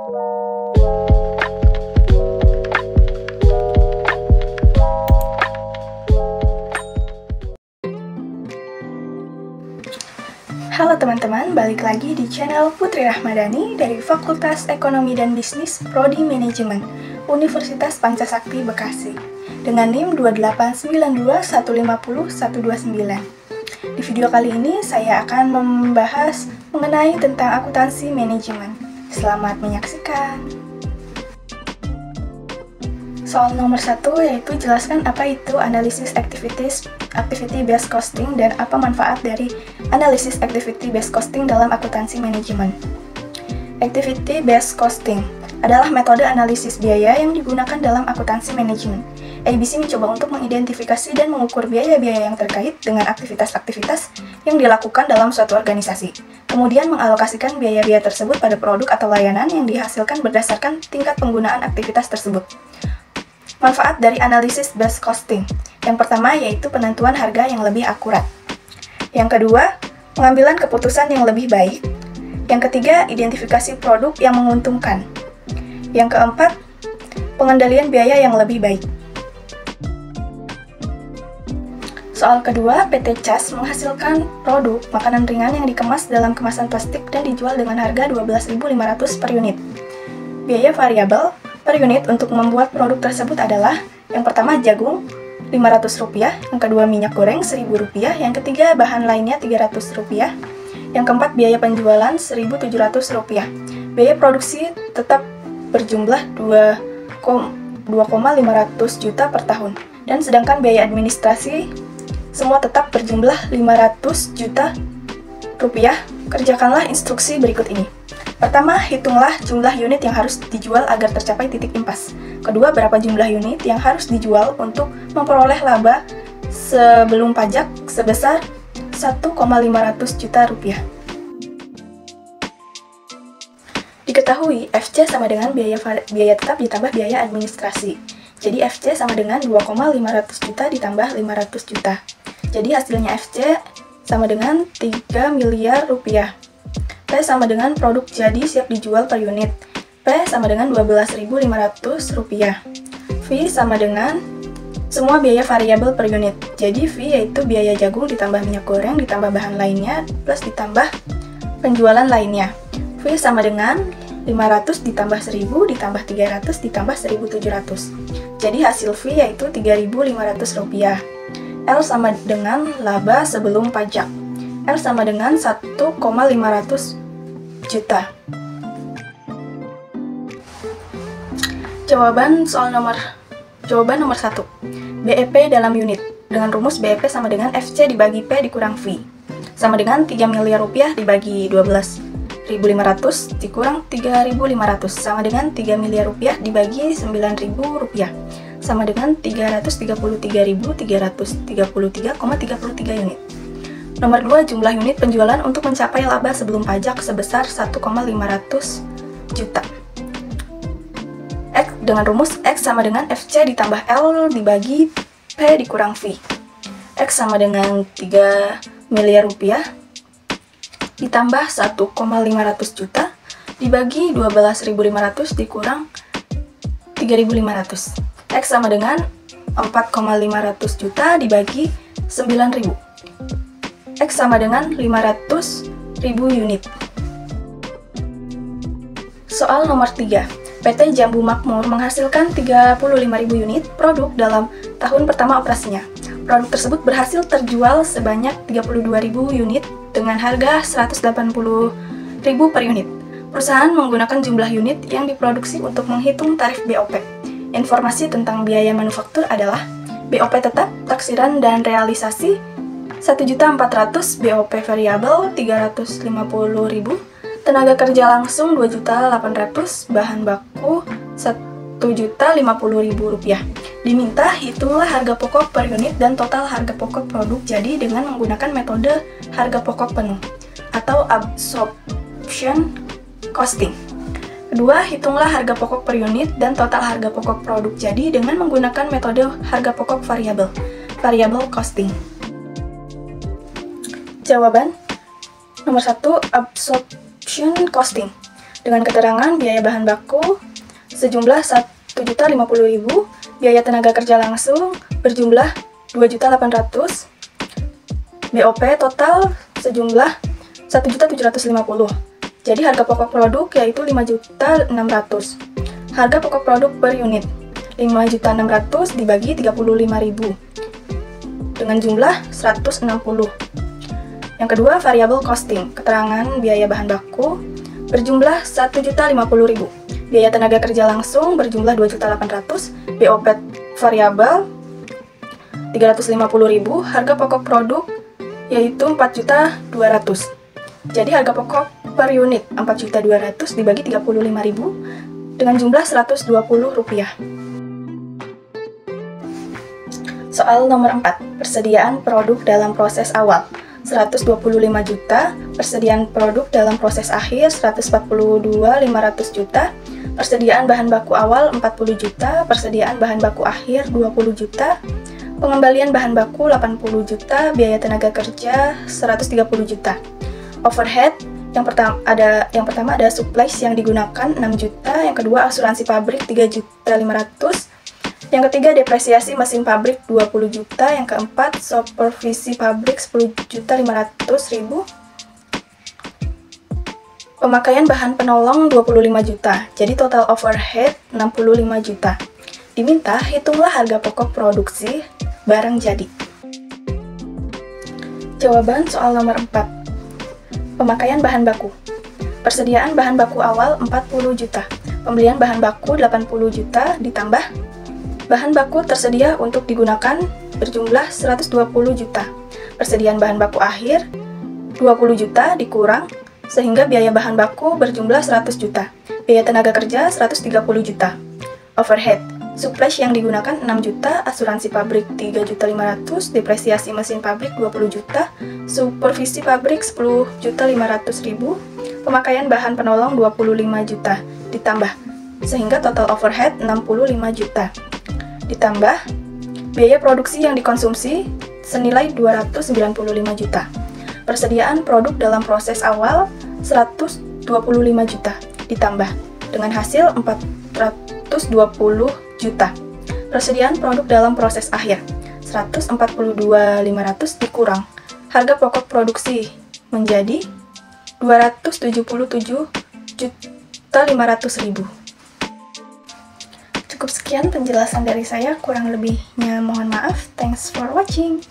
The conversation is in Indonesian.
Halo teman-teman, balik lagi di channel Putri Rahmadani dari Fakultas Ekonomi dan Bisnis Prodi Manajemen Universitas Pancasakti Bekasi dengan NIM 2892150-129. Di video kali ini saya akan membahas mengenai tentang akuntansi manajemen. Selamat menyaksikan. Soal nomor 1 yaitu jelaskan apa itu analisis activity based costing dan apa manfaat dari analisis activity based costing dalam akuntansi manajemen. Activity based costing adalah metode analisis biaya yang digunakan dalam akuntansi manajemen. ABC mencoba untuk mengidentifikasi dan mengukur biaya-biaya yang terkait dengan aktivitas-aktivitas yang dilakukan dalam suatu organisasi. Kemudian mengalokasikan biaya-biaya tersebut pada produk atau layanan yang dihasilkan berdasarkan tingkat penggunaan aktivitas tersebut. Manfaat dari analisis based costing. Yang pertama yaitu penentuan harga yang lebih akurat. Yang kedua, pengambilan keputusan yang lebih baik. Yang ketiga, identifikasi produk yang menguntungkan. Yang keempat, pengendalian biaya yang lebih baik. Soal kedua, PT CAS menghasilkan produk makanan ringan yang dikemas dalam kemasan plastik dan dijual dengan harga Rp12.500 per unit. Biaya variabel per unit untuk membuat produk tersebut adalah yang pertama jagung Rp500, yang kedua minyak goreng Rp1.000, yang ketiga bahan lainnya Rp300, yang keempat biaya penjualan Rp1.700. Biaya produksi tetap berjumlah 2,500 juta per tahun, dan sedangkan biaya administrasi semua tetap berjumlah Rp500 juta. Kerjakanlah instruksi berikut ini. Pertama, hitunglah jumlah unit yang harus dijual agar tercapai titik impas. Kedua, berapa jumlah unit yang harus dijual untuk memperoleh laba sebelum pajak sebesar Rp1.500 juta. Diketahui, FC sama dengan biaya tetap ditambah biaya administrasi. Jadi FC sama dengan 2.500 juta ditambah 500 juta. Jadi hasilnya FC sama dengan 3 miliar rupiah. P sama dengan produk jadi siap dijual per unit. P sama dengan Rp12.500. V sama dengan semua biaya variabel per unit. Jadi V yaitu biaya jagung ditambah minyak goreng ditambah bahan lainnya plus ditambah penjualan lainnya. V sama dengan 500 ditambah 1000 ditambah 300 ditambah 1700. Jadi hasil V yaitu Rp3.500. L sama dengan laba sebelum pajak. L sama dengan 1.500 juta. Jawaban nomor 1. BEP dalam unit. Dengan rumus BEP sama dengan FC dibagi P dikurang V. Sama dengan 3 miliar rupiah dibagi 12.500 dikurang 3.500. Sama dengan 3 miliar rupiah dibagi 9.000 rupiah. Sama dengan 333.333,33 unit. Nomor 2, jumlah unit penjualan untuk mencapai laba sebelum pajak sebesar 1.500 juta. X dengan rumus X sama dengan FC ditambah L dibagi P dikurang V. X sama dengan 3 miliar rupiah ditambah 1.500 juta dibagi 12.500 dikurang 3.500. X sama dengan 4.500 juta dibagi 9.000. X sama dengan 500.000 unit. Soal nomor 3. PT Jambu Makmur menghasilkan 35.000 unit produk dalam tahun pertama operasinya. Produk tersebut berhasil terjual sebanyak 32.000 unit dengan harga Rp180.000 per unit. Perusahaan menggunakan jumlah unit yang diproduksi untuk menghitung tarif BOP. Informasi tentang biaya manufaktur adalah BOP tetap, taksiran, dan realisasi 1.400.000, BOP variabel 350.000, tenaga kerja langsung 2.800.000, bahan baku Rp1.050.000. Diminta hitunglah harga pokok per unit dan total harga pokok produk jadi dengan menggunakan metode harga pokok penuh atau absorption costing. Kedua, hitunglah harga pokok per unit dan total harga pokok produk jadi dengan menggunakan metode harga pokok variabel costing. Jawaban nomor 1, absorption costing. dengan keterangan biaya bahan baku sejumlah 1.050.000, biaya tenaga kerja langsung berjumlah 2.800.000, BOP total sejumlah 1.750.000. Jadi harga pokok produk yaitu 5.600.000. Harga pokok produk per unit 5.600.000 dibagi 35.000 dengan jumlah 160. Yang kedua, variable costing, keterangan biaya bahan baku berjumlah 1.050.000. Biaya tenaga kerja langsung berjumlah 2.800.000, BOP variabel 350.000, harga pokok produk yaitu 4.200.000. Jadi harga pokok per unit 4.200.000 dibagi 35.000 dengan jumlah Rp120. Soal nomor 4, persediaan produk dalam proses awal 125 juta, persediaan produk dalam proses akhir 142.500 juta, persediaan bahan baku awal 40 juta, persediaan bahan baku akhir 20 juta, pengembalian bahan baku 80 juta, biaya tenaga kerja 130 juta. Overhead yang pertama ada supplies yang digunakan 6 juta, yang kedua asuransi pabrik 3.500.000, yang ketiga depresiasi mesin pabrik 20 juta, yang keempat supervisi pabrik 10.500.000, pemakaian bahan penolong 25 juta, jadi total overhead 65 juta. Diminta hitunglah harga pokok produksi barang jadi. Jawaban soal nomor 4. Pemakaian bahan baku. Persediaan bahan baku awal 40 juta, pembelian bahan baku 80 juta ditambah bahan baku tersedia untuk digunakan berjumlah 120 juta. Persediaan bahan baku akhir 20 juta dikurang sehingga biaya bahan baku berjumlah 100 juta. Biaya tenaga kerja 130 juta. Overhead, supplies yang digunakan 6 juta, asuransi pabrik 3.500.000, depresiasi mesin pabrik 20 juta, supervisi pabrik 10.500.000, pemakaian bahan penolong 25 juta ditambah sehingga total overhead 65 juta. Ditambah biaya produksi yang dikonsumsi senilai 295 juta. Persediaan produk dalam proses awal 125 juta ditambah dengan hasil 420 juta. Persediaan produk dalam proses akhir 142.500 dikurang harga pokok produksi menjadi 277.500.000. Cukup sekian penjelasan dari saya, kurang lebihnya mohon maaf. Thanks for watching.